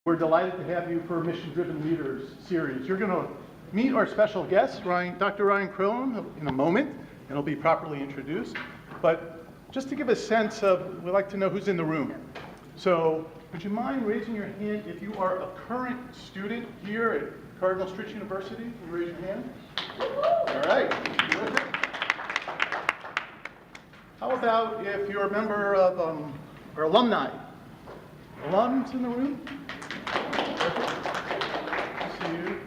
We're delighted to have you for Mission Driven Leaders series. You're going to meet our special guest, Dr. Ryan Krohn, in a moment, and he'll be properly introduced. But just to give a sense of, we'd like to know who's in the room. So would you mind raising your hand if you are a current student here at Cardinal Stritch University? Can you raise your hand? All right. How about if you're a member of our alumni? Alums in the room? See you.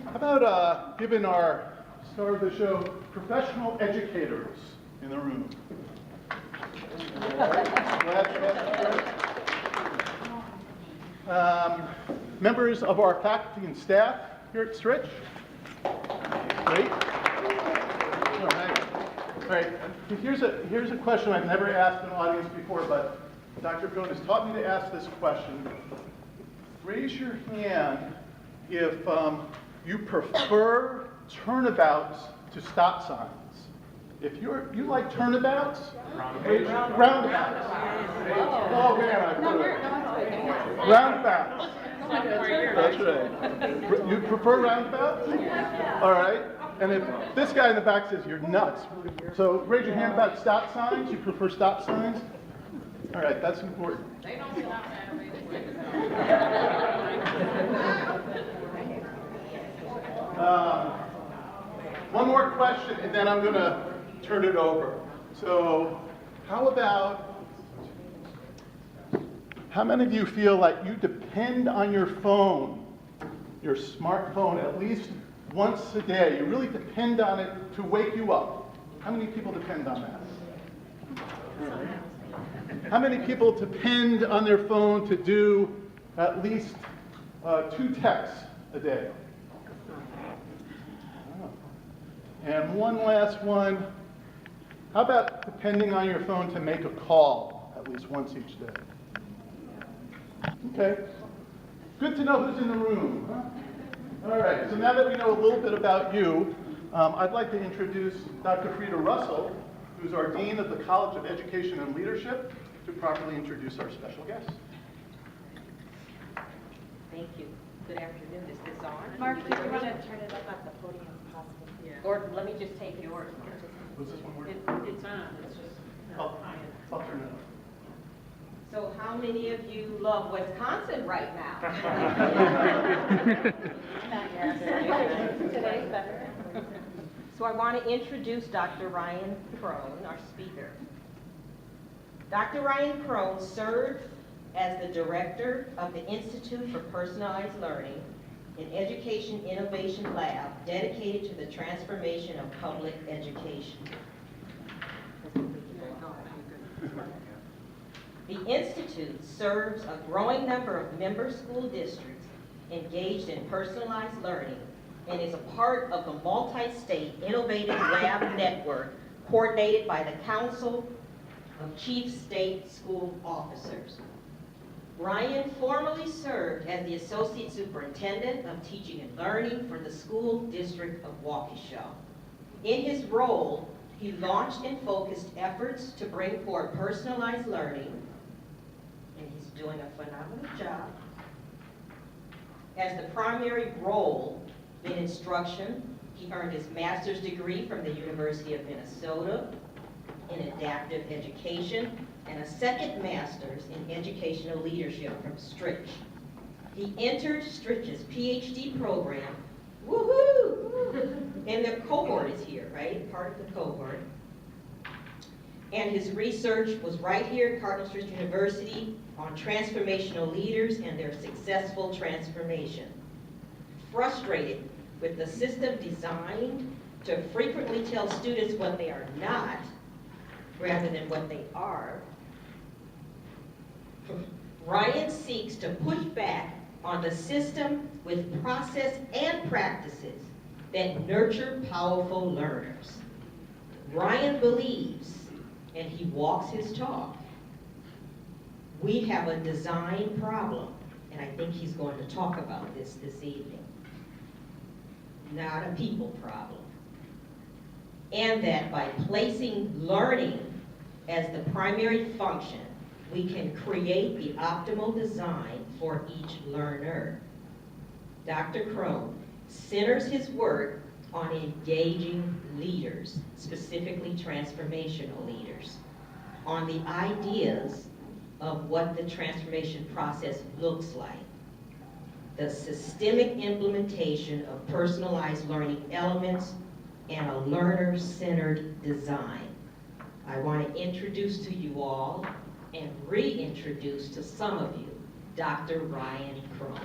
How about giving our star of the show, professional educators in the room? Members of our faculty and staff here at Stritch. Great. All right. Here's a question I've never asked an audience before, but Dr. Krohn has taught me to ask this question. Raise your hand if you prefer turnabouts to stop signs. If you like turnabouts, roundabouts. Oh man, I put it. Roundabouts. That's right. You prefer roundabouts? All right. And if this guy in the back says you're nuts, so raise your hand about stop signs. You prefer stop signs? All right, that's important. They don't stop one more question, and then I'm going to turn it over. So, how many of you feel like you depend on your phone, your smartphone, at least once a day? You really depend on it to wake you up. How many people depend on that? How many people depend on their phone to do at least 2 texts a day? And one last one. How about depending on your phone to make a call at least once each day? Okay. Good to know who's in the room. Huh? All right. So now that we know a little bit about you, I'd like to introduce Dr. Frida Russell, who's our Dean of the College of Education and Leadership, to properly introduce our special guest. Thank you. Good afternoon. Is this on? Mark, do you want to turn it up at the podium if possible? Yeah. Or let me just take yours. Was this one working? It's on. It's just I'll turn it up. So how many of you love Wisconsin right now? Today's better. So I want to introduce Dr. Ryan Krohn, our speaker. Dr. Ryan Krohn served as the director of the Institute for Personalized Learning, an education innovation lab dedicated to the transformation of public education. The Institute serves a growing number of member school districts engaged in personalized learning and is a part of the multi-state innovative lab network coordinated by the Council of Chief State School Officers. Ryan formerly served as the Associate Superintendent of Teaching and Learning for the School District of Waukesha. In his role, he launched and focused efforts to bring forward personalized learning, and he's doing a phenomenal job, as the primary role in instruction. He earned his master's degree from the University of Minnesota in adaptive education and a second master's in educational leadership from Stritch. He entered Stritch's PhD program, woohoo! And the cohort is here, right? Part of the cohort. And his research was right here at Cardinal Stritch University on transformational leaders and their successful transformation. Frustrated with the system designed to frequently tell students what they are not rather than what they are, Ryan seeks to push back on the system with process and practices that nurture powerful learners. Ryan believes, and he walks his talk, we have a design problem, and I think he's going to talk about this evening, not a people problem. And that by placing learning as the primary function, we can create the optimal design for each learner. Dr. Krohn centers his work on engaging leaders, specifically transformational leaders, on the ideas of what the transformation process looks like, the systemic implementation of personalized learning elements, and a learner-centered design. I want to introduce to you all and reintroduce to some of you Dr. Ryan Krohn.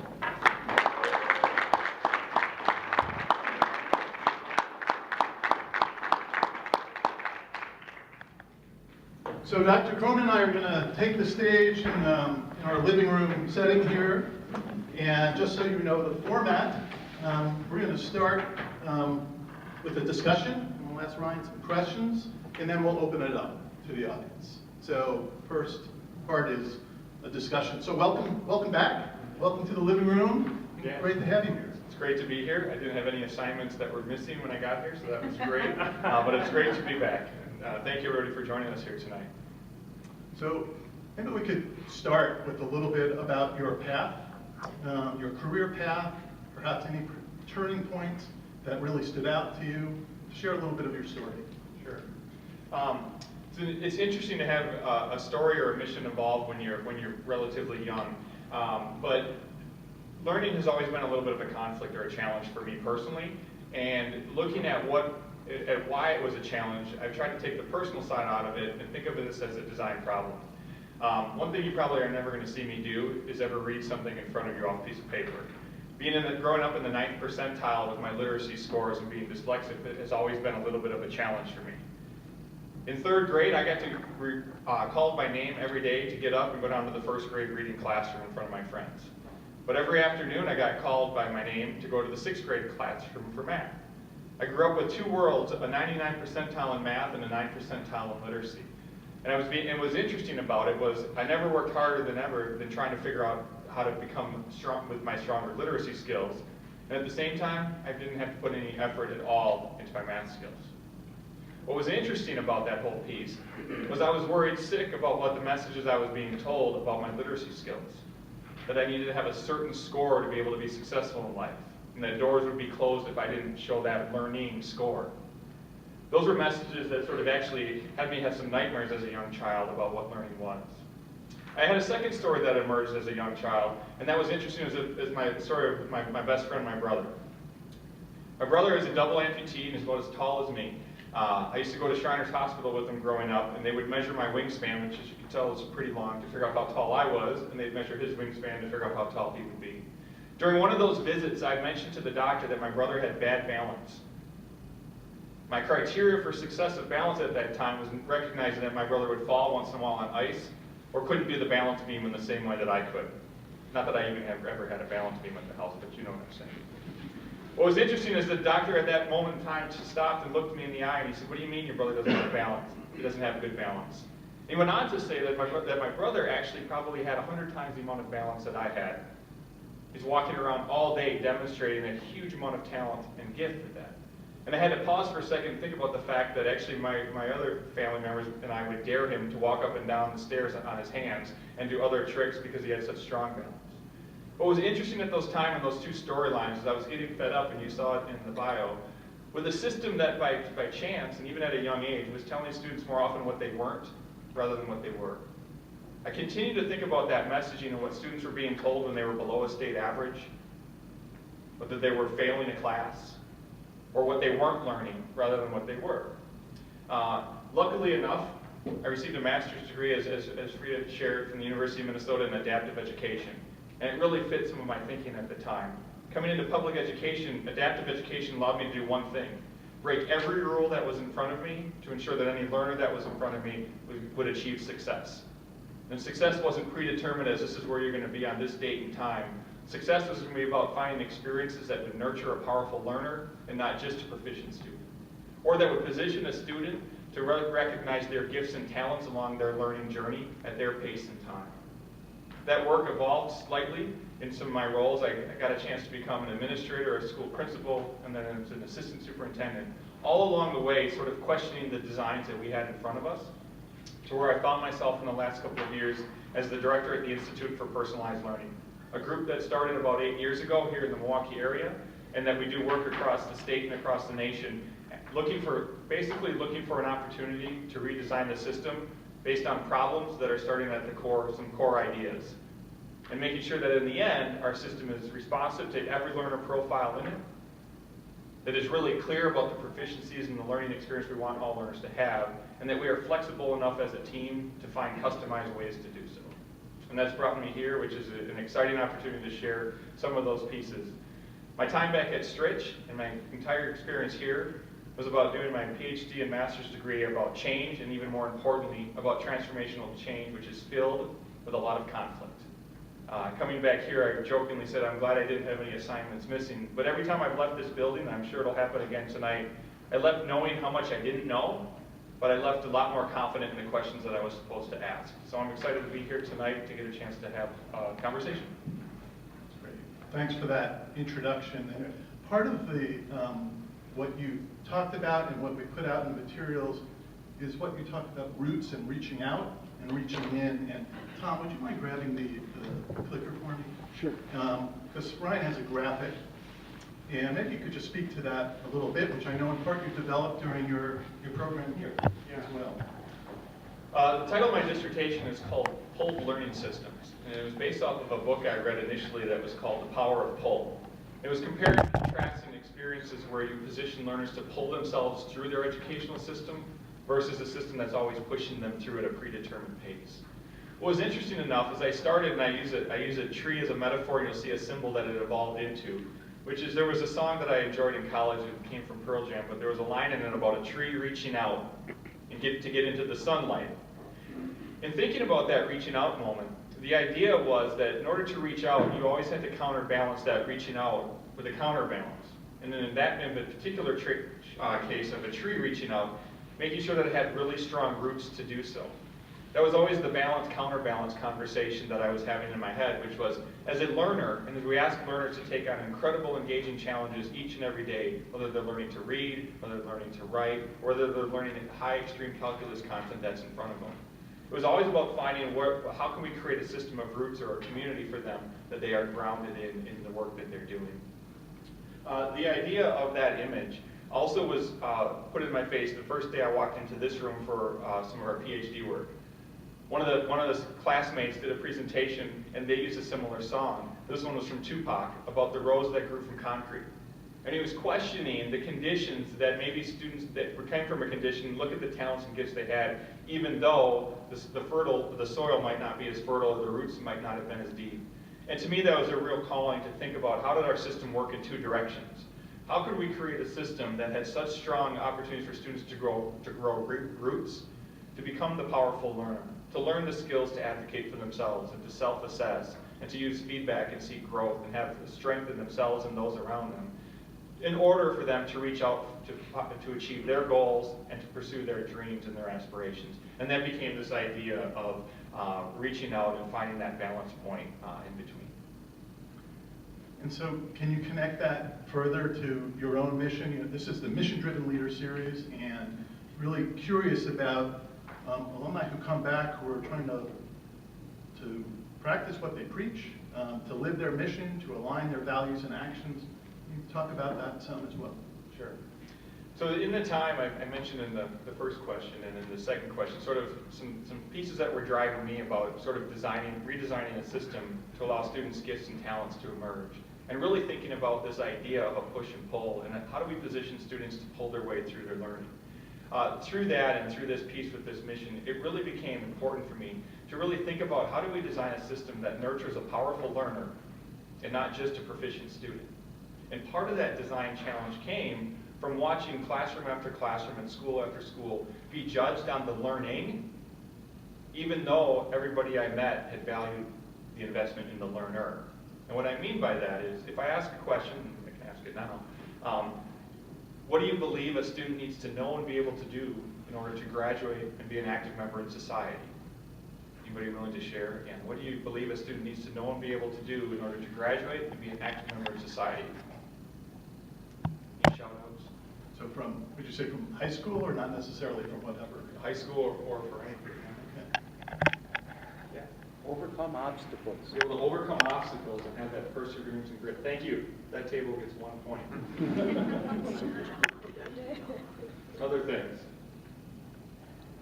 So Dr. Krohn and I are going to take the stage in our living room setting here. And just so you know the format, we're going to start with a discussion. We'll ask Ryan some questions, and then we'll open it up to the audience. So first part is a discussion. So welcome back. Welcome to the living room. Yeah. Great to have you here. It's great to be here. I didn't have any assignments that were missing when I got here, so that was great. But it's great to be back. And, thank you, everybody, for joining us here tonight. So maybe we could start with a little bit about your path, your career path, perhaps any turning points that really stood out to you. Share a little bit of your story. Sure. It's interesting to have a story or a mission involved when you're relatively young. But learning has always been a little bit of a conflict or a challenge for me personally. And looking at why it was a challenge, I've tried to take the personal side out of it and think of this as a design problem. One thing you probably are never going to see me do is ever read something in front of you off a piece of paper. Growing up in the 9th percentile with my literacy scores and being dyslexic, that has always been a little bit of a challenge for me. In 3rd grade, I got to called by name every day to get up and go down to the 1st grade reading classroom in front of my friends. But every afternoon, I got called by my name to go to the 6th grade classroom for math. I grew up with 2 worlds, a 99 percentile in math and a 9 percentile in literacy. And what's interesting about it was I never worked harder than ever than trying to figure out how to become strong with my stronger literacy skills. And at the same time, I didn't have to put any effort at all into my math skills. What was interesting about that whole piece was I was worried sick about what the messages I was being told about my literacy skills. That I needed to have a certain score to be able to be successful in life. And that doors would be closed if I didn't show that learning score. Those were messages that sort of actually had me have some nightmares as a young child about what learning was. I had a second story that emerged as a young child, and that was interesting as my story of my best friend, my brother. My brother is a double amputee and is about as tall as me. I used to go to Shriners Hospital with him growing up, and they would measure my wingspan, which as you can tell was pretty long, to figure out how tall I was, and they'd measure his wingspan to figure out how tall he would be. During one of those visits, I mentioned to the doctor that my brother had bad balance. My criteria for success of balance at that time was recognizing that my brother would fall once in a while on ice or couldn't do the balance beam in the same way that I could. Not that I even have ever had a balance beam at the house, but you know what I'm saying. What was interesting is the doctor at that moment in time stopped and looked me in the eye and he said, "What do you mean your brother doesn't have balance? He doesn't have good balance." He went on to say that my brother actually probably had 100 times the amount of balance that I had. He's walking around all day demonstrating a huge amount of talent and gift at that. And I had to pause for a second and think about the fact that actually my other family members and I would dare him to walk up and down the stairs on his hands and do other tricks because he had such strong balance. What was interesting at those times in those 2 storylines is I was getting fed up, and you saw it in the bio, with a system that by chance, and even at a young age, was telling students more often what they weren't rather than what they were. I continue to think about that messaging and what students were being told when they were below a state average, whether they were failing a class, or what they weren't learning rather than what they were. Luckily enough, I received a master's degree, as Frida shared, from the University of Minnesota in adaptive education. And it really fit some of my thinking at the time. Coming into public education, adaptive education allowed me to do one thing: break every rule that was in front of me to ensure that any learner that was in front of me would achieve success. And success wasn't predetermined as this is where you're going to be on this date and time. Success was going to be about finding experiences that would nurture a powerful learner and not just a proficient student. Or that would position a student to recognize their gifts and talents along their learning journey at their pace and time. That work evolved slightly in some of my roles. I got a chance to become an administrator, a school principal, and then as an assistant superintendent. All along the way, sort of questioning the designs that we had in front of us, to where I found myself in the last couple of years as the director at the Institute for Personalized Learning. a group that started about 8 years ago here in the Milwaukee area, and that we do work across the state and across the nation, basically looking for an opportunity to redesign the system based on problems that are starting at the core, some core ideas. And making sure that in the end, our system is responsive to every learner profile in it, that is really clear about the proficiencies and the learning experience we want all learners to have, and that we are flexible enough as a team to find customized ways to do so. And that's brought me here, which is an exciting opportunity to share some of those pieces. My time back at Stritch and my entire experience here was about doing my PhD and master's degree about change, and even more importantly, about transformational change, which is filled with a lot of conflict. Coming back here, I jokingly said, I'm glad I didn't have any assignments missing, but every time I've left this building, I'm sure it'll happen again tonight, I left knowing how much I didn't know, but I left a lot more confident in the questions that I was supposed to ask. So I'm excited to be here tonight to get a chance to have a conversation. That's great. Thanks for that introduction. And part of the what you talked about and what we put out in the materials is what you talked about, roots and reaching out and reaching in. And Tom, would you mind grabbing the clicker for me? Sure. Because Ryan has a graphic, and maybe you could just speak to that a little bit, which I know in part you developed during your program here as well. The title of my dissertation is called Pulled Learning Systems, and it was based off of a book I read initially that was called The Power of Pull. It was comparing and contrasting experiences where you position learners to pull themselves through their educational system versus a system that's always pushing them through at a predetermined pace. What was interesting enough is I started, and I use a tree as a metaphor, and you'll see a symbol that it evolved into, which is there was a song that I enjoyed in college. It came from Pearl Jam, but there was a line in it about a tree reaching out and to get into the sunlight. In thinking about that reaching out moment, the idea was that in order to reach out, you always had to counterbalance that reaching out with a counterbalance. And then in the particular case of a tree reaching out, making sure that it had really strong roots to do so. That was always the balance-counterbalance conversation that I was having in my head, which was, as a learner, and as we ask learners to take on incredible engaging challenges each and every day, whether they're learning to read, whether they're learning to write, or whether they're learning high extreme calculus content that's in front of them. It was always about finding how can we create a system of roots or a community for them that they are grounded in the work that they're doing. The idea of that image also was put in my face the first day I walked into this room for some of our PhD work. One of the classmates did a presentation, and they used a similar song. This one was from Tupac, about the rose that grew from concrete. And he was questioning the conditions that maybe students that came from a condition look at the talents and gifts they had, even though the soil might not be as fertile or the roots might not have been as deep. And to me, that was a real calling to think about how did our system work in two directions. How could we create a system that had such strong opportunities for students to grow roots, to become the powerful learner, to learn the skills to advocate for themselves and to self-assess and to use feedback and seek growth and have strength in themselves and those around them, in order for them to reach out to achieve their goals and to pursue their dreams and their aspirations. And that became this idea of reaching out and finding that balance point in between. And so can you connect that further to your own mission? You know, this is the Mission Driven Leader Series, and really curious about alumni who come back who are trying to practice what they preach, to live their mission, to align their values and actions. Can you talk about that some as well? Sure. So in the time, I mentioned in the first question and in the second question, sort of some pieces that were driving me about sort of redesigning a system to allow students' gifts and talents to emerge. And really thinking about this idea of push and pull, and how do we position students to pull their way through their learning. Through that and through this piece with this mission, it really became important for me to really think about how do we design a system that nurtures a powerful learner and not just a proficient student. And part of that design challenge came from watching classroom after classroom and school after school be judged on the learning, even though everybody I met had valued the investment in the learner. And what I mean by that is, if I ask a question, I can ask it now, what do you believe a student needs to know and be able to do in order to graduate and be an active member in society? Anybody willing to share? Again, what do you believe a student needs to know and be able to do in order to graduate and be an active member in society? Any shout-outs? So would you say from high school or not necessarily from whatever? High school or for anything? Okay. Yeah. Overcome obstacles. Be able to overcome obstacles and have that perseverance and grit. Thank you. That table gets 1 point. Other things.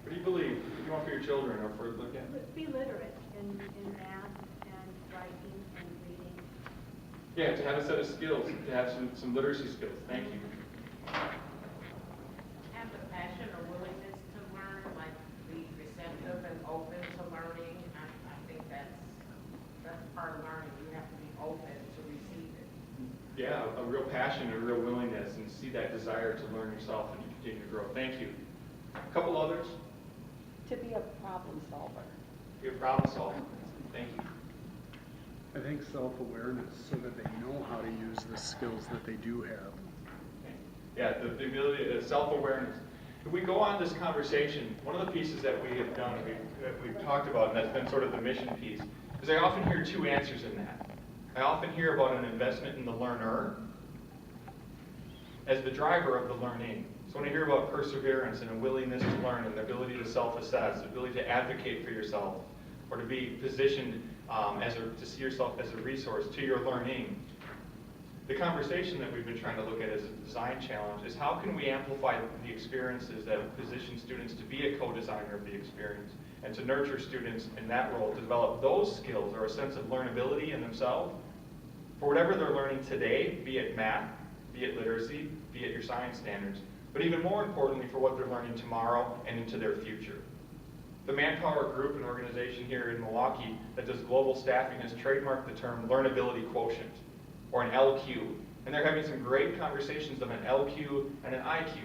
What do you believe? What do you want for your children or for look at? Be literate in math and writing and reading. Yeah, to have a set of skills, to have some literacy skills. Thank you. Have the passion or willingness to learn, like be receptive and open to learning. I think that's part of learning. You have to be open to receive it. Yeah, a real passion, a real willingness, and see that desire to learn yourself and to continue to grow. Thank you. A couple others. To be a problem solver. Be a problem solver. Thank you. I think self-awareness so that they know how to use the skills that they do have. Yeah, the ability, self-awareness. If we go on this conversation, one of the pieces that we have done, that we've talked about, and that's been sort of the mission piece, is I often hear two answers in that. I often hear about an investment in the learner as the driver of the learning. So when I hear about perseverance and a willingness to learn and the ability to self-assess, the ability to advocate for yourself, or to be positioned to see yourself as a resource to your learning, the conversation that we've been trying to look at as a design challenge is how can we amplify the experiences that position students to be a co-designer of the experience and to nurture students in that role to develop those skills or a sense of learnability in themselves for whatever they're learning today, be it math, be it literacy, be it your science standards, but even more importantly for what they're learning tomorrow and into their future. The Manpower Group, an organization here in Milwaukee that does global staffing, has trademarked the term learnability quotient, or an LQ. And they're having some great conversations of an LQ and an IQ.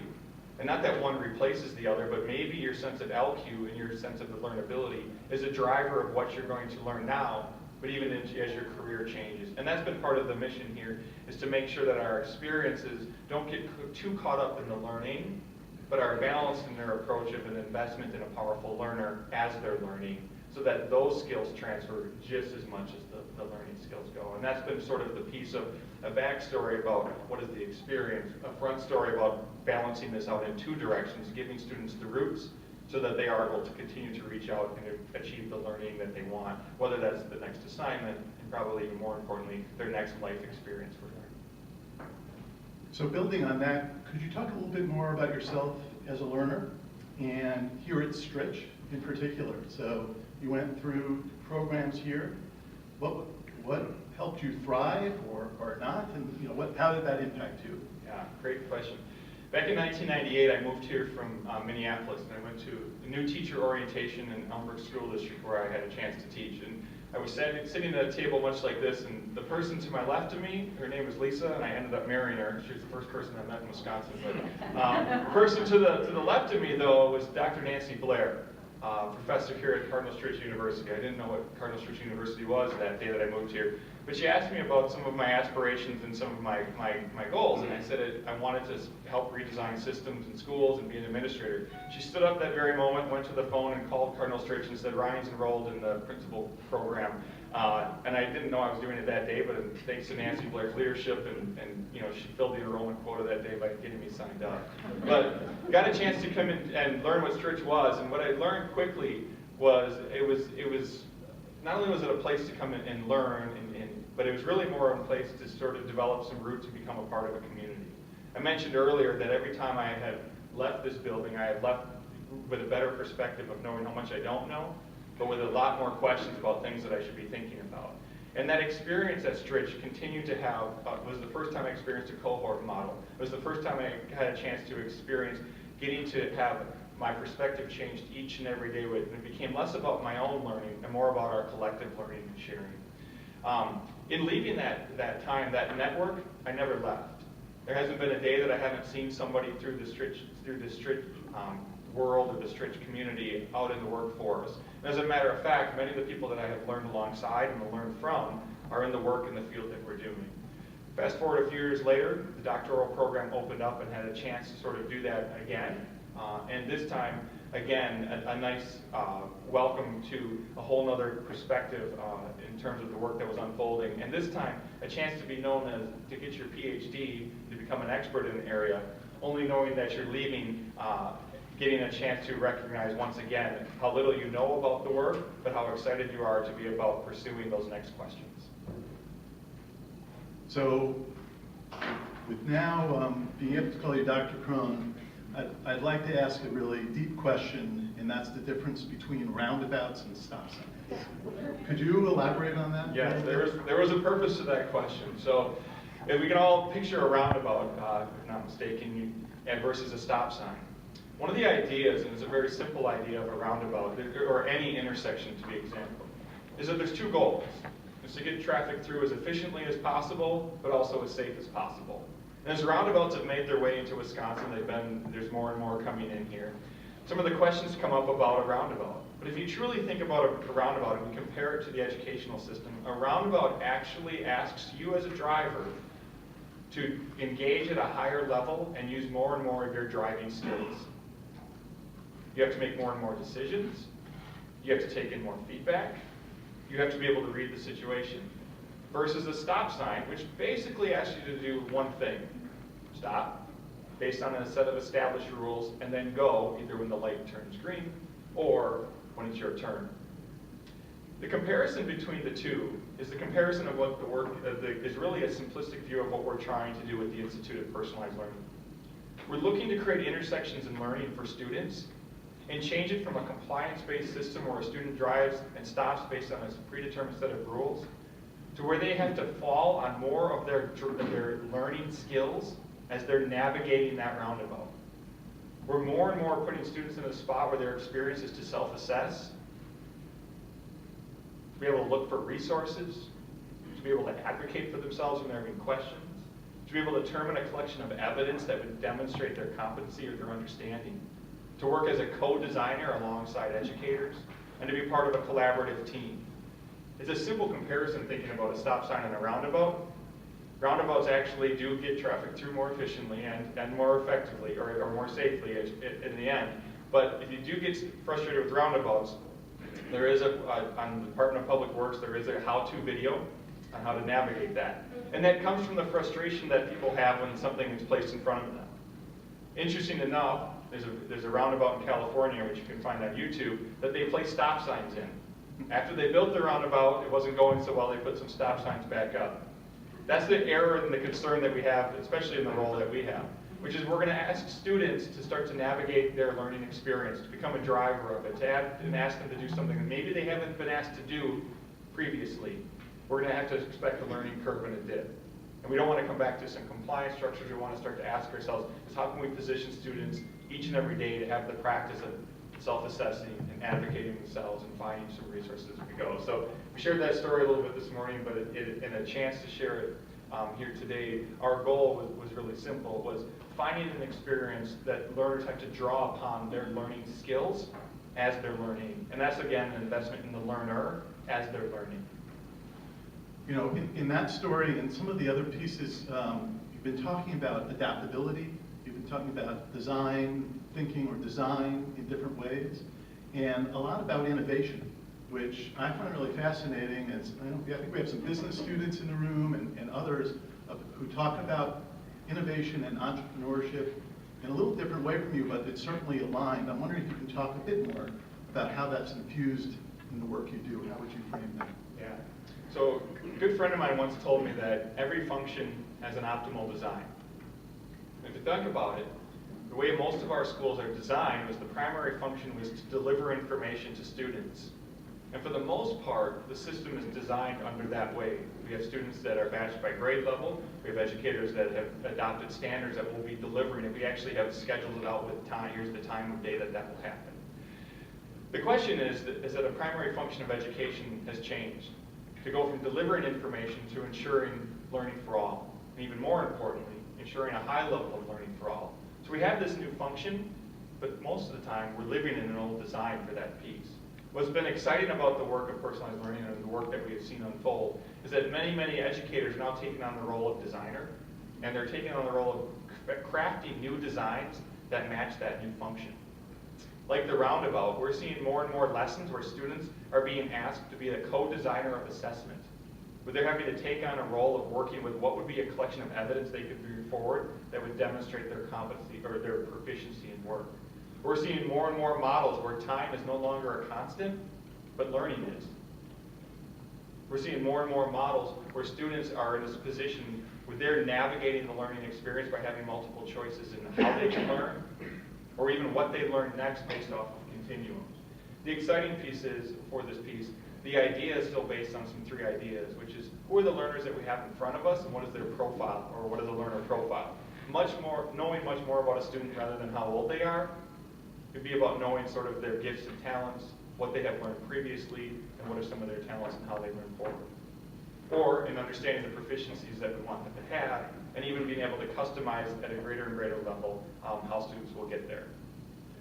And not that one replaces the other, but maybe your sense of LQ and your sense of the learnability is a driver of what you're going to learn now, but even as your career changes. And that's been part of the mission here, is to make sure that our experiences don't get too caught up in the learning, but are balanced in their approach of an investment in a powerful learner as they're learning, so that those skills transfer just as much as the learning skills go. And that's been sort of the piece of a backstory about what is the experience, a front story about balancing this out in two directions, giving students the roots so that they are able to continue to reach out and achieve the learning that they want, whether that's the next assignment, and probably even more importantly, their next life experience for learning. So building on that, could you talk a little bit more about yourself as a learner and here at Stritch in particular? So you went through programs here. What helped you thrive or not, and how did that impact you? Yeah, great question. Back in 1998, I moved here from Minneapolis, and I went to a new teacher orientation in Elmwood School District where I had a chance to teach. And I was sitting at a table much like this, and the person to my left of me, her name was Lisa, and I ended up marrying her. She was the first person I met in Wisconsin. But the person to the left of me, though, was Dr. Nancy Blair, professor here at Cardinal Stritch University. I didn't know what Cardinal Stritch University was that day that I moved here. But she asked me about some of my aspirations and some of my goals, and I said I wanted to help redesign systems in schools and be an administrator. She stood up that very moment, went to the phone and called Cardinal Stritch and said, Ryan's enrolled in the principal program. And I didn't know I was doing it that day, but thanks to Nancy Blair's leadership and she filled the enrollment quota that day by getting me signed up. But got a chance to come in and learn what Stritch was, and what I learned quickly was it was not only was it a place to come in and learn, but it was really more of a place to sort of develop some roots and become a part of a community. I mentioned earlier that every time I had left this building, I had left with a better perspective of knowing how much I don't know, but with a lot more questions about things that I should be thinking about. And that experience at Stritch continued to have, was the first time I experienced a cohort model. It was the first time I had a chance to experience getting to have my perspective changed each and every day with, and it became less about my own learning and more about our collective learning and sharing. In leaving that time, that network, I never left. There hasn't been a day that I haven't seen somebody through the Stritch world or the Stritch community out in the workforce. And as a matter of fact, many of the people that I have learned alongside and learned from are in the work in the field that we're doing. Fast forward a few years later, the doctoral program opened up and had a chance to sort of do that again. And this time, again, a nice welcome to a whole other perspective in terms of the work that was unfolding. And this time, a chance to be known as, to get your PhD, to become an expert in an area, only knowing that you're leaving getting a chance to recognize once again how little you know about the work, but how excited you are to be about pursuing those next questions. So, with now being able to call you Dr. Krohn, I'd like to ask a really deep question, and that's the difference between roundabouts and stop signs. Could you elaborate on that? Yes, there was a purpose to that question. So, if we can all picture a roundabout, if I'm not mistaken, and versus a stop sign. One of the ideas, and it's a very simple idea of a roundabout, or any intersection to be example, is that there's two goals. It's to get traffic through as efficiently as possible, but also as safe as possible. And as roundabouts have made their way into Wisconsin, there's more and more coming in here. Some of the questions come up about a roundabout. But if you truly think about a roundabout and we compare it to the educational system, a roundabout actually asks you as a driver to engage at a higher level and use more and more of your driving skills. You have to make more and more decisions. You have to take in more feedback. You have to be able to read the situation. Versus a stop sign, which basically asks you to do one thing. Stop, based on a set of established rules, and then go, either when the light turns green or when it's your turn. The comparison between the two is the comparison of what the work is really a simplistic view of what we're trying to do with the Institute of Personalized Learning. We're looking to create intersections in learning for students and change it from a compliance-based system where a student drives and stops based on a predetermined set of rules to where they have to fall on more of their learning skills as they're navigating that roundabout. We're more and more putting students in a spot where their experience is to self-assess, to be able to look for resources, to be able to advocate for themselves when they're having questions, to be able to determine a collection of evidence that would demonstrate their competency or their understanding, to work as a co-designer alongside educators, and to be part of a collaborative team. It's a simple comparison thinking about a stop sign and a roundabout. Roundabouts actually do get traffic through more efficiently and more effectively, or more safely in the end. But if you do get frustrated with roundabouts, there is on the Department of Public Works, there is a how-to video on how to navigate that. And that comes from the frustration that people have when something is placed in front of them. Interesting enough, there's a roundabout in California, which you can find on YouTube, that they place stop signs in. After they built the roundabout, it wasn't going so well, they put some stop signs back up. That's the error and the concern that we have, especially in the role that we have, which is we're going to ask students to start to navigate their learning experience, to become a driver of it, and ask them to do something that maybe they haven't been asked to do previously. We're going to have to expect the learning curve when it did. And we don't want to come back to some compliance structures. We want to start to ask ourselves, is how can we position students each and every day to have the practice of self-assessing and advocating themselves and finding some resources as we go. So we shared that story a little bit this morning, but in a chance to share it here today, our goal was really simple, was finding an experience that learners have to draw upon their learning skills as they're learning. And that's, again, an investment in the learner as they're learning. You know, in that story and some of the other pieces, you've been talking about adaptability, you've been talking about design, thinking or design in different ways, and a lot about innovation, which I find really fascinating. As I think we have some business students in the room and others who talk about innovation and entrepreneurship in a little different way from you, but it's certainly aligned. I'm wondering if you can talk a bit more about how that's infused in the work you do. How would you frame that? Yeah. So a good friend of mine once told me that every function has an optimal design. If you think about it, the way most of our schools are designed was the primary function was to deliver information to students. And for the most part, the system is designed under that way. We have students that are batched by grade level. We have educators that have adopted standards that will be delivering it. We actually have scheduled it out with time. Here's the time of day that will happen. The question is that a primary function of education has changed to go from delivering information to ensuring learning for all. And even more importantly, ensuring a high level of learning for all. So we have this new function, but most of the time we're living in an old design for that piece. What's been exciting about the work of personalized learning and the work that we have seen unfold is that many, many educators are now taking on the role of designer, and they're taking on the role of crafting new designs that match that new function. Like the roundabout, we're seeing more and more lessons where students are being asked to be a co-designer of assessment, where they're having to take on a role of working with what would be a collection of evidence they could bring forward that would demonstrate their competency or their proficiency in work. We're seeing more and more models where time is no longer a constant, but learning is. We're seeing more and more models where students are in this position where they're navigating the learning experience by having multiple choices in how they can learn, or even what they learn next based off of continuums. The exciting piece is, for this piece, the idea is still based on some 3 ideas, which is who are the learners that we have in front of us and what is their profile, or what is the learner profile. Knowing much more about a student rather than how old they are, could be about knowing sort of their gifts and talents, what they have learned previously, and what are some of their talents and how they learn forward. Or in understanding the proficiencies that we want them to have, and even being able to customize at a greater and greater level how students will get there.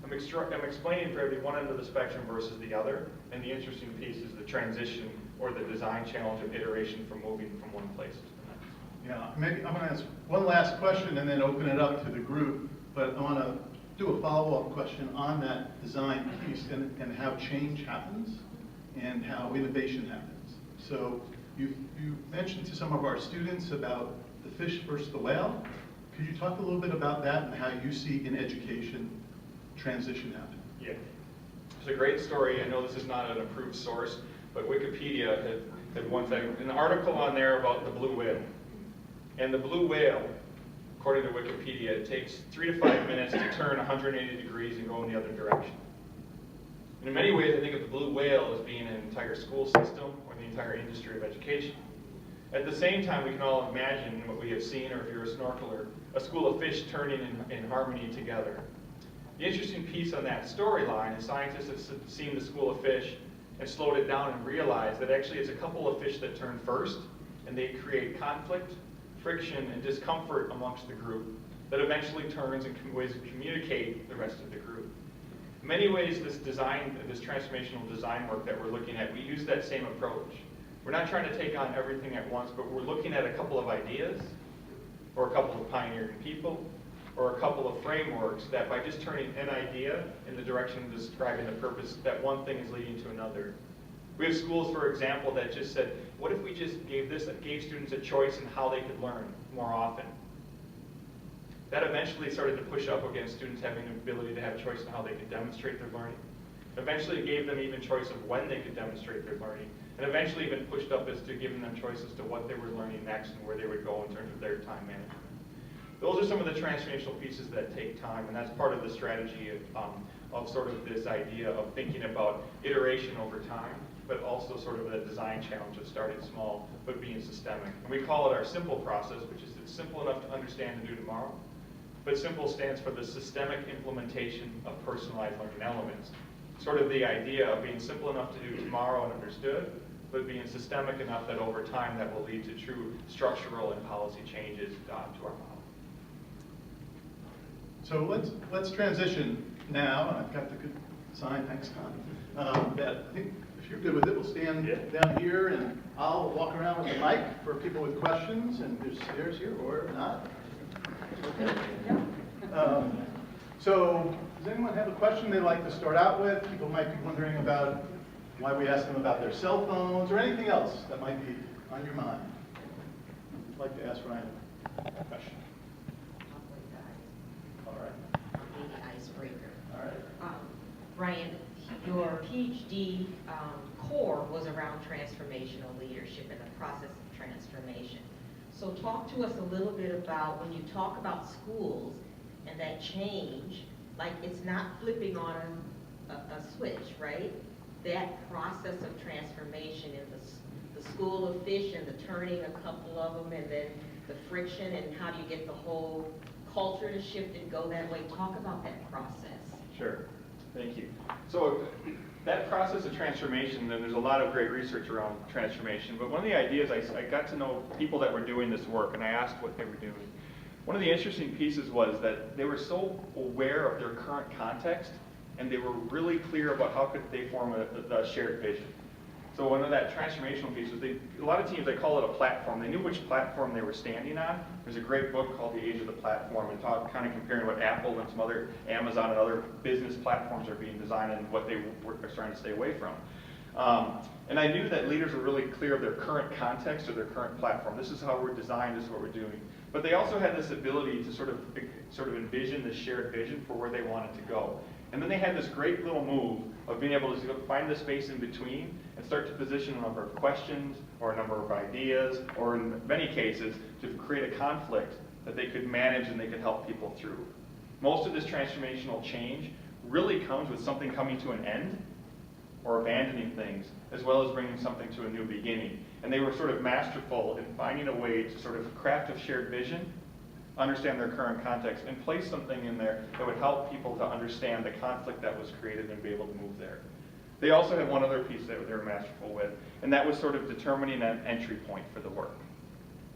I'm explaining for every one end of the spectrum versus the other, and the interesting piece is the transition or the design challenge of iteration from moving from one place to the next. Yeah, maybe I'm going to ask one last question and then open it up to the group, but I want to do a follow-up question on that design piece and how change happens and how innovation happens. So you mentioned to some of our students about the fish versus the whale. Could you talk a little bit about that and how you see in education transition happening? Yeah, it's a great story. I know this is not an approved source, but Wikipedia had one thing, an article on there about the blue whale. And the blue whale, according to Wikipedia, it takes 3 to 5 minutes to turn 180 degrees and go in the other direction. And in many ways, I think of the blue whale as being an entire school system or the entire industry of education. At the same time, we can all imagine what we have seen, or if you're a snorkeler, a school of fish turning in harmony together. The interesting piece on that storyline is scientists have seen the school of fish and slowed it down and realized that actually it's a couple of fish that turn first, and they create conflict, friction, and discomfort amongst the group that eventually turns in ways to communicate the rest of the group. In many ways, this transformational design work that we're looking at, we use that same approach. We're not trying to take on everything at once, but we're looking at a couple of ideas, or a couple of pioneering people, or a couple of frameworks that by just turning an idea in the direction of describing the purpose, that one thing is leading to another. We have schools, for example, that just said, what if we just gave students a choice in how they could learn more often? That eventually started to push up against students having the ability to have choice in how they could demonstrate their learning. Eventually it gave them even choice of when they could demonstrate their learning, and eventually even pushed up as to giving them choices to what they were learning next and where they would go in terms of their time management. Those are some of the transformational pieces that take time, and that's part of the strategy of sort of this idea of thinking about iteration over time, but also sort of the design challenge of starting small, but being systemic. And we call it our simple process, which is it's simple enough to understand and do tomorrow, but simple stands for the systemic implementation of personalized learning elements. Sort of the idea of being simple enough to do tomorrow and understood, but being systemic enough that over time that will lead to true structural and policy changes to our model. So let's transition now, and I've got the good sign, thanks Con, that I think if you're good with it, we'll stand down here and I'll walk around with the mic for people with questions, and there's stairs here or not. Okay. So does anyone have a question they'd like to start out with? People might be wondering about why we ask them about their cell phones or anything else that might be on your mind. I'd like to ask Ryan a question. All right. Maybe icebreaker. All right. Brian, your PhD core was around transformational leadership and the process of transformation. So talk to us a little bit about when you talk about schools and that change, like it's not flipping on a switch, right? That process of transformation in the school of fish and the turning a couple of them and then the friction and how do you get the whole culture to shift and go that way? Talk about that process. Sure, thank you. So that process of transformation, and there's a lot of great research around transformation, but one of the ideas, I got to know people that were doing this work and I asked what they were doing. One of the interesting pieces was that they were so aware of their current context and they were really clear about how could they form a shared vision. So one of that transformational piece was a lot of teams, they call it a platform. They knew which platform they were standing on. There's a great book called The Age of the Platform and kind of comparing what Apple and some other, Amazon and other business platforms are being designed and what they are trying to stay away from. And I knew that leaders were really clear of their current context or their current platform. This is how we're designed, this is what we're doing. But they also had this ability to sort of envision this shared vision for where they wanted to go. And then they had this great little move of being able to find the space in between and start to position a number of questions or a number of ideas, or in many cases, to create a conflict that they could manage and they could help people through. Most of this transformational change really comes with something coming to an end or abandoning things, as well as bringing something to a new beginning. And they were sort of masterful in finding a way to sort of craft a shared vision, understand their current context, and place something in there that would help people to understand the conflict that was created and be able to move there. They also had one other piece that they were masterful with, and that was sort of determining an entry point for the work.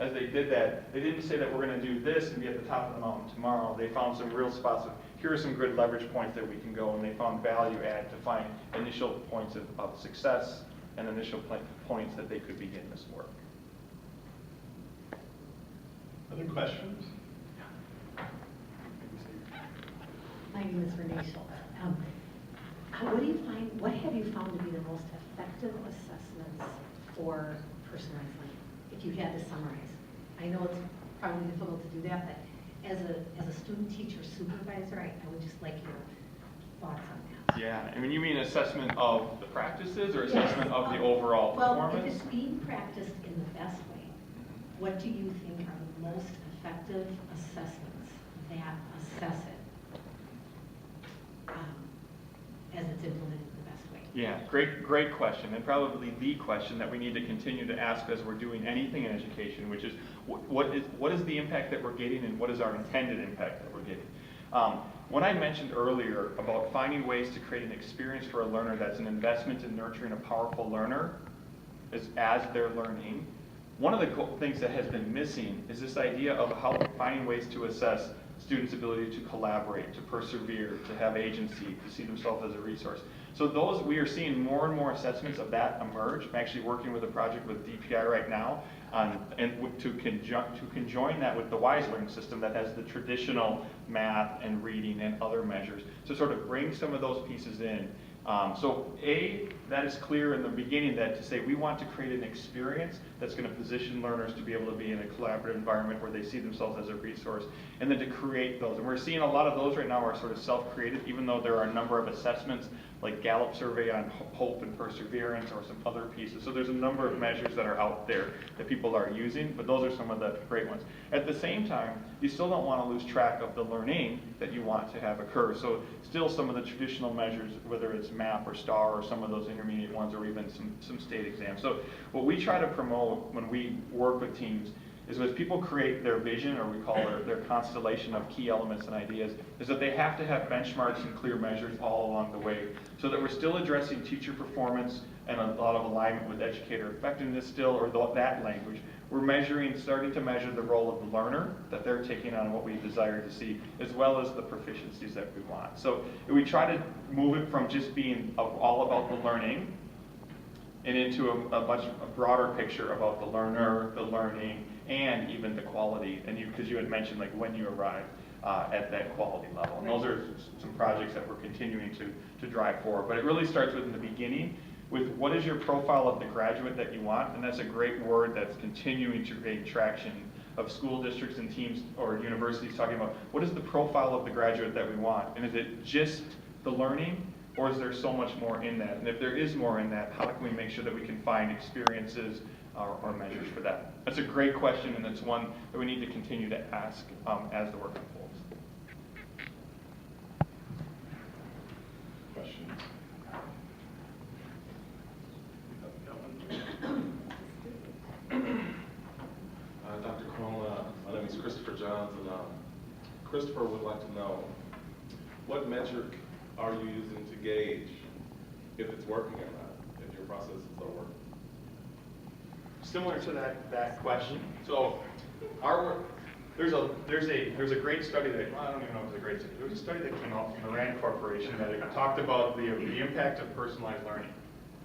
As they did that, they didn't say that we're going to do this and be at the top of the mountain tomorrow. They found some real spots of, here are some good leverage points that we can go, and they found value add to find initial points of success and initial points that they could begin this work. Other questions? My name is Renee Schultz. What have you found to be the most effective assessments for personalized learning? If you had to summarize. I know it's probably difficult to do that, but as a student teacher supervisor, I would just like your thoughts on that. Yeah, I mean, you mean assessment of the practices or assessment of the overall performance? Well, if it's being practiced in the best way, what do you think are the most effective assessments that assess it as it's implemented in the best way? Yeah, great question, and probably the question that we need to continue to ask as we're doing anything in education, which is what is the impact that we're getting, and what is our intended impact that we're getting? When I mentioned earlier about finding ways to create an experience for a learner that's an investment in nurturing a powerful learner as they're learning, one of the things that has been missing is this idea of how finding ways to assess students' ability to collaborate, to persevere, to have agency, to see themselves as a resource. So we are seeing more and more assessments of that emerge. I'm actually working with a project with DPI right now to conjoin that with the WISE learning system that has the traditional math and reading and other measures to sort of bring some of those pieces in. That is clear in the beginning, that to say we want to create an experience that's going to position learners to be able to be in a collaborative environment where they see themselves as a resource, and then to create those. And we're seeing a lot of those right now are sort of self-created, even though there are a number of assessments like Gallup survey on hope and perseverance or some other pieces. So there's a number of measures that are out there that people are using, but those are some of the great ones. At the same time, you still don't want to lose track of the learning that you want to have occur. So still some of the traditional measures, whether it's MAP or STAR or some of those intermediate ones, or even some state exams. So what we try to promote when we work with teams is as people create their vision, or we call their constellation of key elements and ideas, is that they have to have benchmarks and clear measures all along the way, so that we're still addressing teacher performance and a lot of alignment with educator effectiveness still, or that language. We're starting to measure the role of the learner that they're taking on, what we desire to see, as well as the proficiencies that we want. So we try to move it from just being all about the learning and into a much broader picture about the learner, the learning, and even the quality. And because you had mentioned like when you arrive at that quality level. And those are some projects that we're continuing to drive forward. But it really starts with in the beginning with what is your profile of the graduate that you want, and that's a great word that's continuing to gain traction of school districts and teams or universities talking about what is the profile of the graduate that we want, and is it just the learning, or is there so much more in that? And if there is more in that, how can we make sure that we can find experiences or measures for that? That's a great question, and it's one that we need to continue to ask as the work unfolds. Questions? Dr. Krohn, my name is Christopher Johns, and Christopher would like to know, what metric are you using to gauge if it's working or not, if your processes are working? Similar to that question. So our work, there's a great study that, well, I don't even know if it was a great study. There was a study that came out from the RAND Corporation that talked about the impact of personalized learning.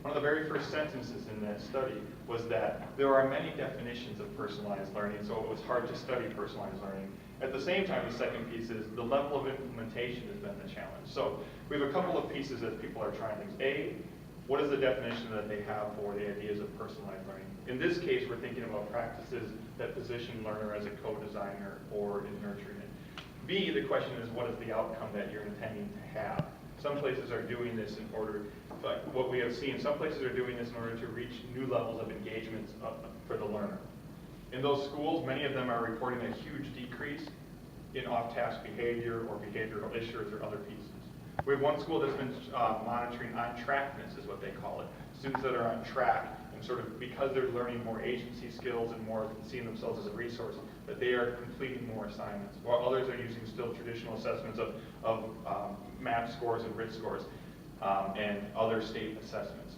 One of the very first sentences in that study was that there are many definitions of personalized learning, so it was hard to study personalized learning. At the same time, the second piece is the level of implementation has been the challenge. So we have a couple of pieces as people are trying things. A, what is the definition that they have for the ideas of personalized learning? In this case, we're thinking about practices that position learner as a co-designer or in nurturing it. B, the question is what is the outcome that you're intending to have? Some places are doing this in order, but what we have seen, some places are doing this in order to reach new levels of engagement for the learner. In those schools, many of them are reporting a huge decrease in off-task behavior or behavioral issues or other pieces. We have one school that's been monitoring on-trackness, is what they call it. Students that are on track, and sort of because they're learning more agency skills and more seeing themselves as a resource, that they are completing more assignments, while others are using still traditional assessments of MAP scores and RIT scores and other state assessments.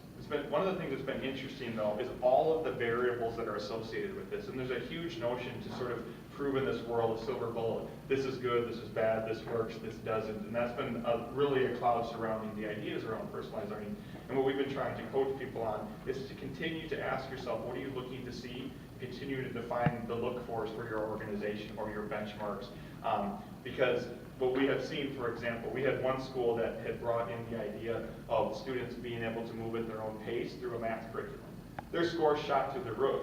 One of the things that's been interesting, though, is all of the variables that are associated with this. And there's a huge notion to sort of prove in this world a silver bullet. This is good, this is bad, this works, this doesn't. And that's been really a cloud surrounding the ideas around personalized learning. And what we've been trying to coach people on is to continue to ask yourself, what are you looking to see? Continue to define the look-fors for your organization or your benchmarks. Because what we have seen, for example, we had one school that had brought in the idea of students being able to move at their own pace through a math curriculum. Their scores shot through the roof.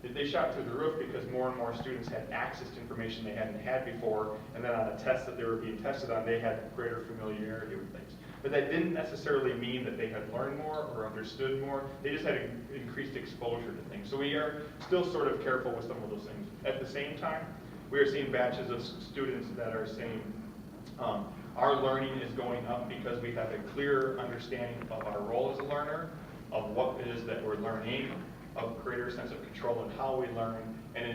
They shot through the roof because more and more students had access to information they hadn't had before, and then on a test that they were being tested on, they had greater familiarity with things. But that didn't necessarily mean that they had learned more or understood more. They just had increased exposure to things. So we are still sort of careful with some of those things. At the same time, we are seeing batches of students that are saying our learning is going up because we have a clear understanding of our role as a learner, of what it is that we're learning, of greater sense of control in how we learn, and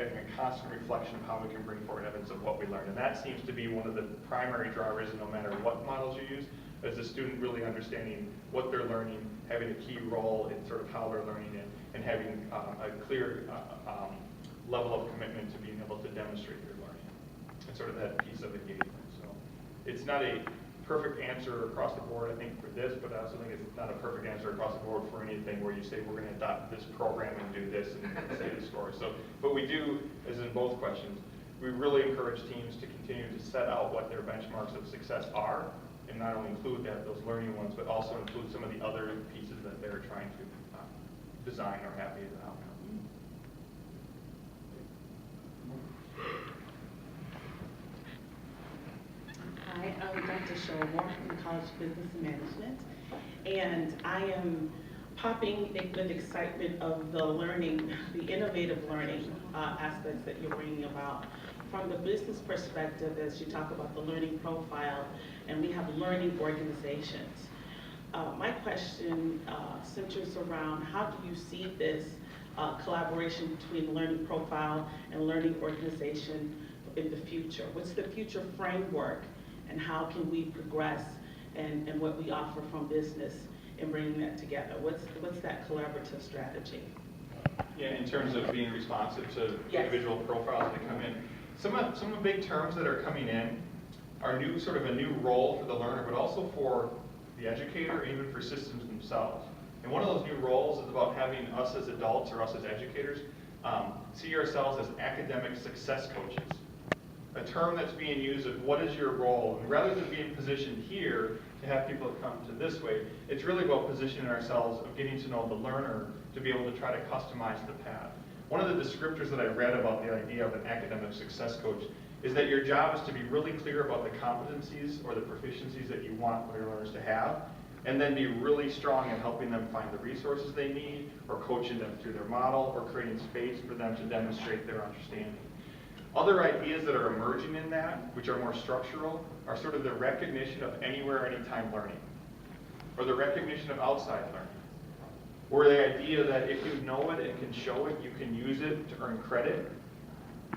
a constant reflection of how we can bring forward evidence of what we learned. And that seems to be one of the primary drivers, no matter what models you use, is the student really understanding what they're learning, having a key role in sort of how they're learning it, and having a clear level of commitment to being able to demonstrate your learning, and sort of that piece of engagement. So it's not a perfect answer across the board, I think, for this, but I also think it's not a perfect answer across the board for anything where you say we're going to adopt this program and do this and say the score. So, but we do, as in both questions, we really encourage teams to continue to set out what their benchmarks of success are, and not only include those learning ones, but also include some of the other pieces that they're trying to design or have as an outcome. Hi, I'm Dr. Sherwood from the College of Business and Management, and I am popping with excitement of the learning, the innovative learning aspects that you're bringing about. From the business perspective, as you talk about the learning profile, and we have learning organizations. My question centers around how do you see this collaboration between learning profile and learning organization in the future? What's the future framework, and how can we progress and what we offer from business in bringing that together? What's that collaborative strategy? Yeah, in terms of being responsive to individual profiles that come in. Some of the big terms that are coming in are sort of a new role for the learner, but also for the educator, and even for systems themselves. And one of those new roles is about having us as adults or us as educators see ourselves as academic success coaches. A term that's being used of what is your role, and rather than being positioned here to have people come to this way, it's really about positioning ourselves of getting to know the learner to be able to try to customize the path. One of the descriptors that I read about the idea of an academic success coach is that your job is to be really clear about the competencies or the proficiencies that you want your learners to have, and then be really strong in helping them find the resources they need, or coaching them through their model, or creating space for them to demonstrate their understanding. Other ideas that are emerging in that, which are more structural, are sort of the recognition of anywhere, anytime learning, or the recognition of outside learning, or the idea that if you know it and can show it, you can use it to earn credit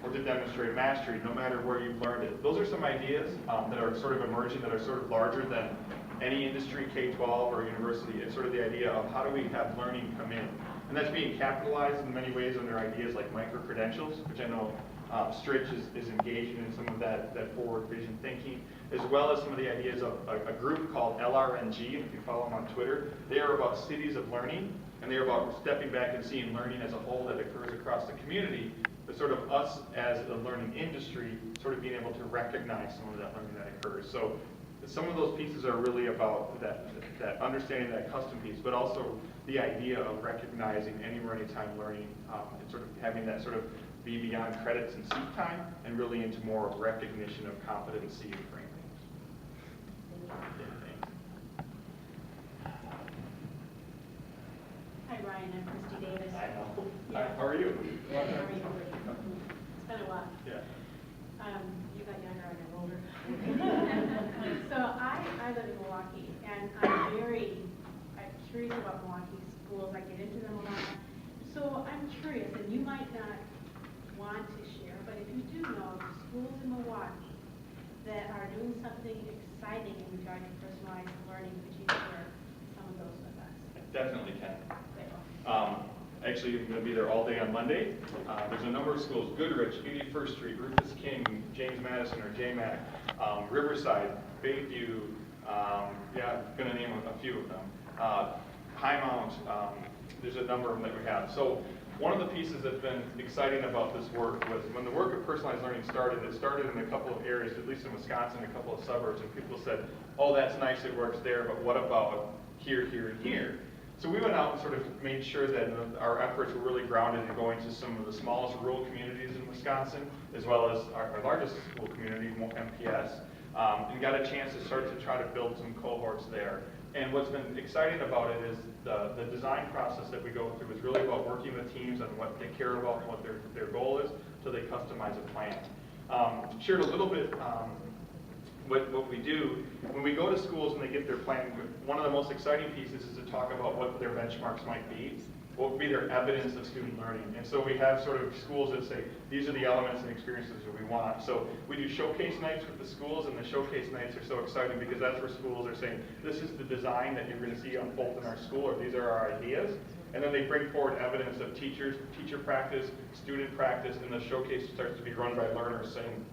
or to demonstrate mastery, no matter where you've learned it. Those are some ideas that are sort of emerging, that are sort of larger than any industry, K-12 or university. It's sort of the idea of how do we have learning come in. And that's being capitalized in many ways under ideas like micro-credentials, which I know Stritch is engaging in some of that forward vision thinking, as well as some of the ideas of a group called LRNG, and if you follow them on Twitter, they are about cities of learning, and they are about stepping back and seeing learning as a whole that occurs across the community, but sort of us as a learning industry sort of being able to recognize some of that learning that occurs. So some of those pieces are really about that understanding that custom piece, but also the idea of recognizing anywhere, anytime learning, and sort of having that sort of be beyond credits and seat time, and really into more recognition of competency and framing. Hi, Ryan, I'm Christy Davis. I know. Yeah. How are you? Good, how are you? It's been a while. Yeah. You got younger, I got older. So I live in Milwaukee, and I'm curious about Milwaukee schools. I get into them a lot. So I'm curious, and you might not want to share, but if you do know schools in Milwaukee that are doing something exciting in regard to personalized learning, could you share some of those with us? Definitely can. Okay. Actually, I'm going to be there all day on Monday. There's a number of schools: Goodrich, 81st Street, Rufus King, James Madison or JMAC, Riverside, Bayview. Yeah, I'm going to name a few of them. High Mount. There's a number of them that we have. So one of the pieces that's been exciting about this work was when the work of personalized learning started, it started in a couple of areas, at least in Wisconsin, a couple of suburbs, and people said, oh, that's nice, it works there, but what about here, here, and here? So we went out and sort of made sure that our efforts were really grounded in going to some of the smallest rural communities in Wisconsin, as well as our largest school community, MPS, and got a chance to start to try to build some cohorts there. And what's been exciting about it is the design process that we go through is really about working with teams on what they care about and what their goal is, so they customize a plan. Shared a little bit what we do. When we go to schools and they get their plan, one of the most exciting pieces is to talk about what their benchmarks might be, what would be their evidence of student learning. And so we have sort of schools that say, these are the elements and experiences that we want. So we do showcase nights with the schools, and the showcase nights are so exciting because that's where schools are saying, this is the design that you're going to see unfold in our school, or these are our ideas. And then they bring forward evidence of teacher practice, student practice, and the showcase starts to be run by learners saying,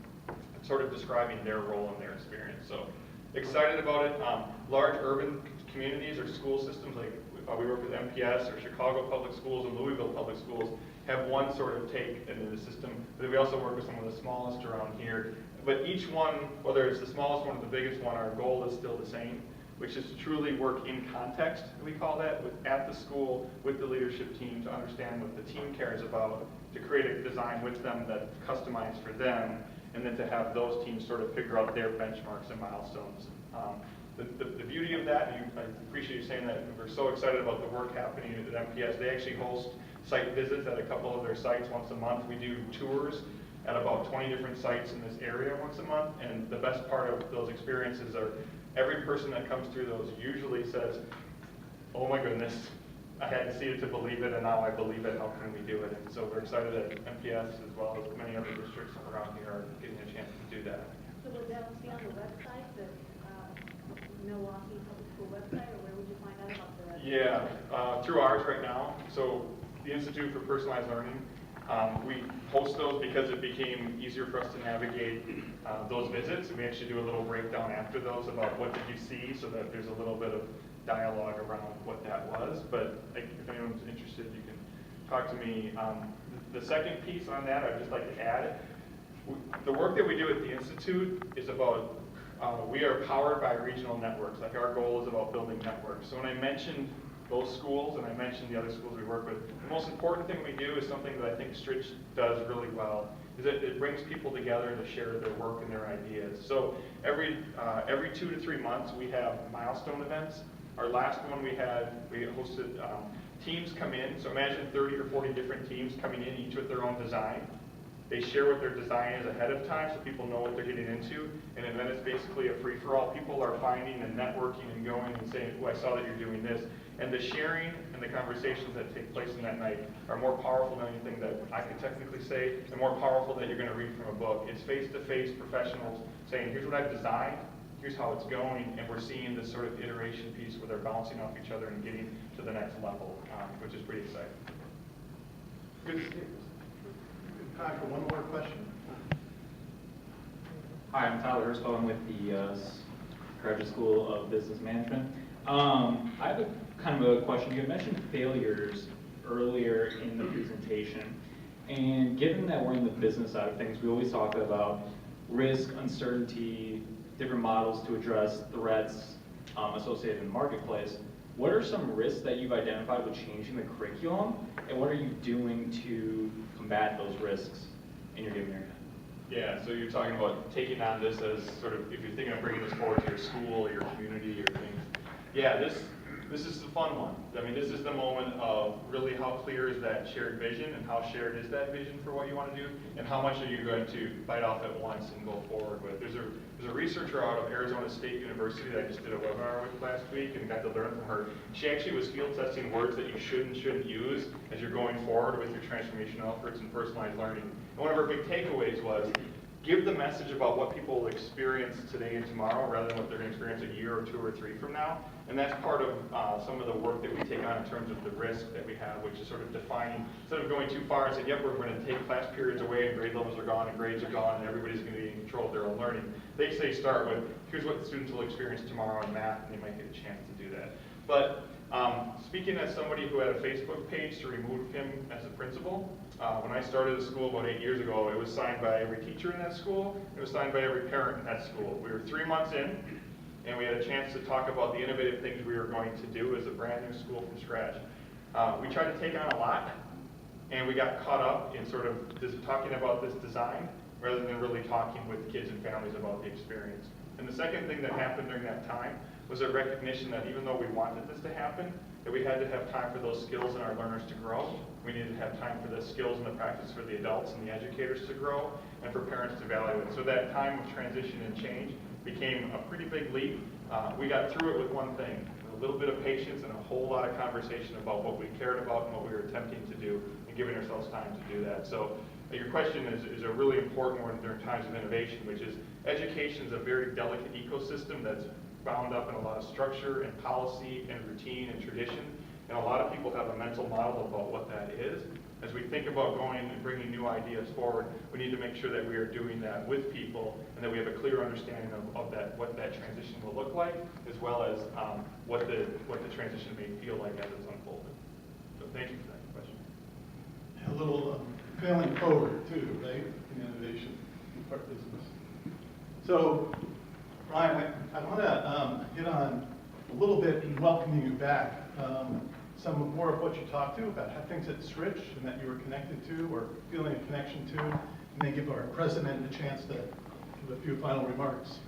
sort of describing their role and their experience. So excited about it. Large urban communities or school systems, like we work with MPS or Chicago Public Schools and Louisville Public Schools, have one sort of take into the system. But we also work with some of the smallest around here. But each one, whether it's the smallest one or the biggest one, our goal is still the same, which is to truly work in context, we call that, at the school with the leadership team to understand what the team cares about, to create a design with them that's customized for them, and then to have those teams sort of figure out their benchmarks and milestones. The beauty of that, and I appreciate you saying that, we're so excited about the work happening at MPS. They actually host site visits at a couple of their sites once a month. We do tours at about 20 different sites in this area once a month, and the best part of those experiences are every person that comes through those usually says, oh my goodness, I had to see it to believe it, and now I believe it. How can we do it? And so we're excited that MPS, as well as many other districts around here, are getting a chance to do that. So would that be on the website, the Milwaukee Public School website, or where would you find out about the rest? Yeah, through ours right now. So the Institute for Personalized Learning, we host those because it became easier for us to navigate those visits. And we actually do a little breakdown after those about what did you see, so that there's a little bit of dialogue around what that was. But if anyone's interested, you can talk to me. The second piece on that, I'd just like to add, the work that we do at the Institute is about, we are powered by regional networks. Like our goal is about building networks. So when I mentioned those schools and I mentioned the other schools we work with, the most important thing we do is something that I think Stritch does really well, is that it brings people together to share their work and their ideas. So every 2 to 3 months we have milestone events. Our last one we hosted teams come in. So imagine 30 or 40 different teams coming in, each with their own design. They share what their design is ahead of time so people know what they're getting into. And then it's basically a free-for-all. People are finding and networking and going and saying, oh, I saw that you're doing this. And the sharing and the conversations that take place in that night are more powerful than anything that I could technically say, and more powerful than you're going to read from a book. It's face-to-face professionals saying, here's what I've designed, here's how it's going, and we're seeing this sort of iteration piece where they're bouncing off each other and getting to the next level, which is pretty exciting. Good to see you. Time for one more question. Hi, I'm Tyler Hirschfeld. I'm with the Graduate School of Business Management. I have a kind of a question. You had mentioned failures earlier in the presentation, and given that we're in the business side of things, we always talk about risk, uncertainty, different models to address threats associated in the marketplace. What are some risks that you've identified with changing the curriculum, and what are you doing to combat those risks in your given area? Yeah, so you're talking about taking on this as sort of, if you're thinking of bringing this forward to your school or your community or things. Yeah, this is the fun one. I mean, this is the moment of really how clear is that shared vision and how shared is that vision for what you want to do and how much are you going to bite off at once and go forward with. There's a researcher out of Arizona State University that I just did a webinar with last week and got to learn from her. She actually was field testing words that you should and shouldn't use as you're going forward with your transformational efforts and personalized learning. And one of her big takeaways was, give the message about what people will experience today and tomorrow rather than what they're going to experience a year or 2 or 3 from now. And that's part of some of the work that we take on in terms of the risk that we have, which is sort of defining, instead of going too far and saying, yep, we're going to take class periods away and grade levels are gone and grades are gone and everybody's going to be in control of their own learning. They say start with, here's what the students will experience tomorrow in math, and they might get a chance to do that. But speaking as somebody who had a Facebook page to remove him as a principal, when I started the school about 8 years ago, it was signed by every teacher in that school. It was signed by every parent in that school. We were 3 months in, and we had a chance to talk about the innovative things we were going to do as a brand new school from scratch. We tried to take on a lot, and we got caught up in sort of talking about this design rather than really talking with kids and families about the experience. And the second thing that happened during that time was a recognition that even though we wanted this to happen, that we had to have time for those skills in our learners to grow. We needed to have time for the skills and the practice for the adults and the educators to grow, and for parents to value it. So that time of transition and change became a pretty big leap. We got through it with one thing, a little bit of patience and a whole lot of conversation about what we cared about and what we were attempting to do, and giving ourselves time to do that. So your question is a really important one during times of innovation, which is education is a very delicate ecosystem that's bound up in a lot of structure and policy and routine and tradition. And a lot of people have a mental model about what that is. As we think about going and bringing new ideas forward, we need to make sure that we are doing that with people and that we have a clear understanding of that, what that transition will look like, as well as what the transition may feel like as it's unfolding. So thank you for that question. A little failing forward too, right, in innovation in part business. So, Ryan, I want to hit on a little bit in welcoming you back. Some more of what you talked to about how things at Stritch and that you were connected to or feeling a connection to, and then give our president a chance to give a few final remarks.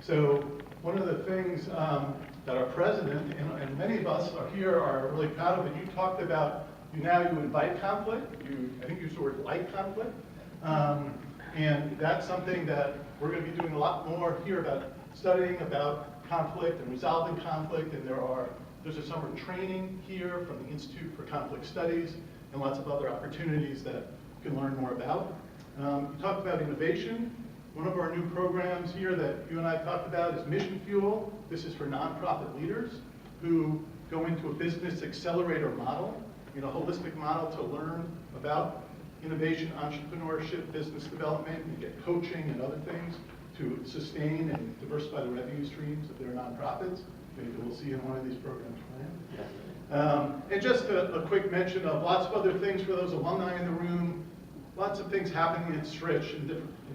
So one of the things that our president and many of us here are really proud of, and you talked about, you invite conflict. I think you used the word like conflict. And that's something that we're going to be doing a lot more here about studying about conflict and resolving conflict, and there's a summer training here from the Institute for Conflict Studies and lots of other opportunities that you can learn more about. You talked about innovation. One of our new programs here that you and I talked about is Mission Fuel. This is for nonprofit leaders who go into a business accelerator model, a holistic model to learn about innovation, entrepreneurship, business development, and get coaching and other things to sustain and diversify the revenue streams of their nonprofits. Maybe we'll see in one of these programs planned. And just a quick mention of lots of other things for those alumni in the room. Lots of things happening at Stritch in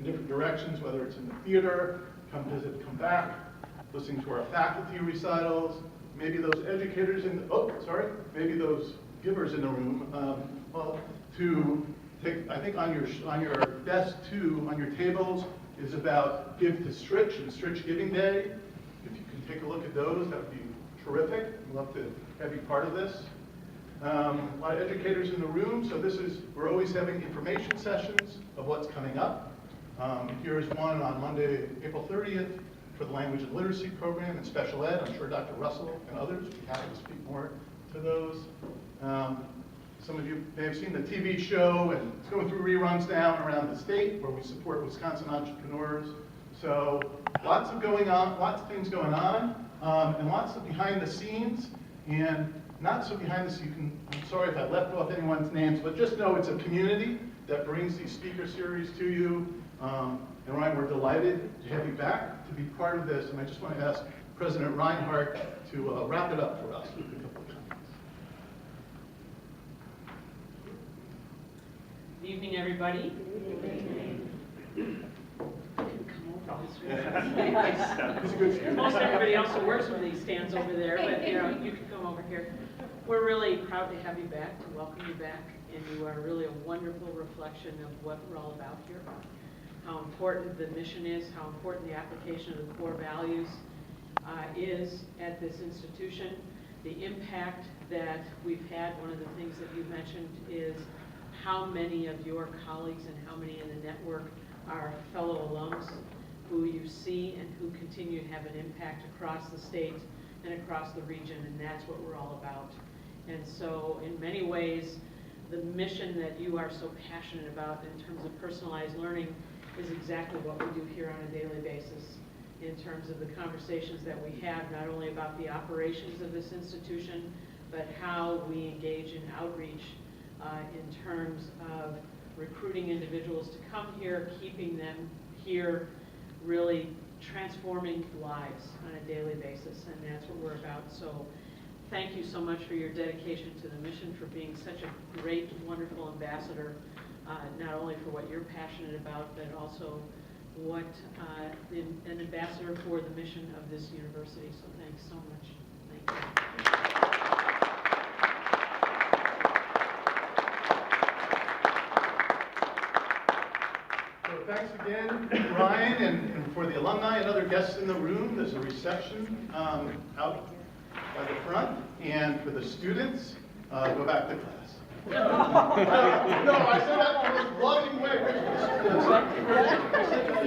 different directions, whether it's in the theater, come visit, come back, listening to our faculty recitals, maybe those educators maybe those givers in the room. To take, I think on your desk too, on your tables, is about Give to Stritch and Stritch Giving Day. If you can take a look at those, that would be terrific. I'd love to have you part of this. A lot of educators in the room, so we're always having information sessions of what's coming up. Here's one on Monday, April 30th for the Language and Literacy Program and Special Ed. I'm sure Dr. Russell and others would be happy to speak more to those. Some of you may have seen the TV show, and it's going through reruns now around the state where we support Wisconsin entrepreneurs. So lots of things going on, and lots of behind the scenes, and not so behind the scenes. I'm sorry if I left off anyone's names, but just know it's a community that brings these speaker series to you. And Ryan, we're delighted to have you back to be part of this, and I just want to ask President Reinhardt to wrap it up for us with a couple of comments. Good evening, everybody. Most everybody else who works with these stands over there, but you can come over here. We're really proud to have you back, to welcome you back, and you are really a wonderful reflection of what we're all about here. how important the mission is, how important the application of the core values is at this institution, the impact that we've had. One of the things that you mentioned is how many of your colleagues and how many in the network are fellow alums who you see and who continue to have an impact across the state and across the region, and that's what we're all about. And so in many ways, the mission that you are so passionate about in terms of personalized learning is exactly what we do here on a daily basis in terms of the conversations that we have, not only about the operations of this institution, but how we engage in outreach in terms of recruiting individuals to come here, keeping them here, really transforming lives on a daily basis, and that's what we're about. So thank you so much for your dedication to the mission, for being such a great, wonderful ambassador, not only for what you're passionate about, but also what an ambassador for the mission of this university. So thanks so much. Thank you. So thanks again, Ryan, and for the alumni and other guests in the room. There's a reception out by the front, and for the students, go back to class. No, I said that in the most loving way.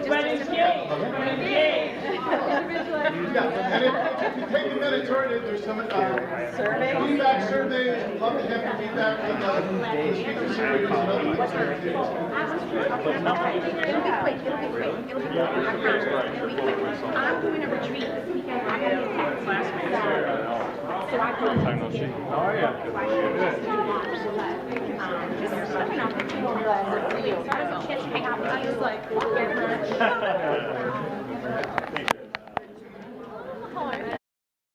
But engaged, but engaged. Yeah, and if you take a minute, there's some feedback surveys. We'd love to have your feedback on the speaker series and other things. I'm doing a retreat this weekend. I gotta get classmates. So I can no cheat. Oh, yeah. Just stepping off the table and realize it's for you. So I was a chance to hang out with you. I was like,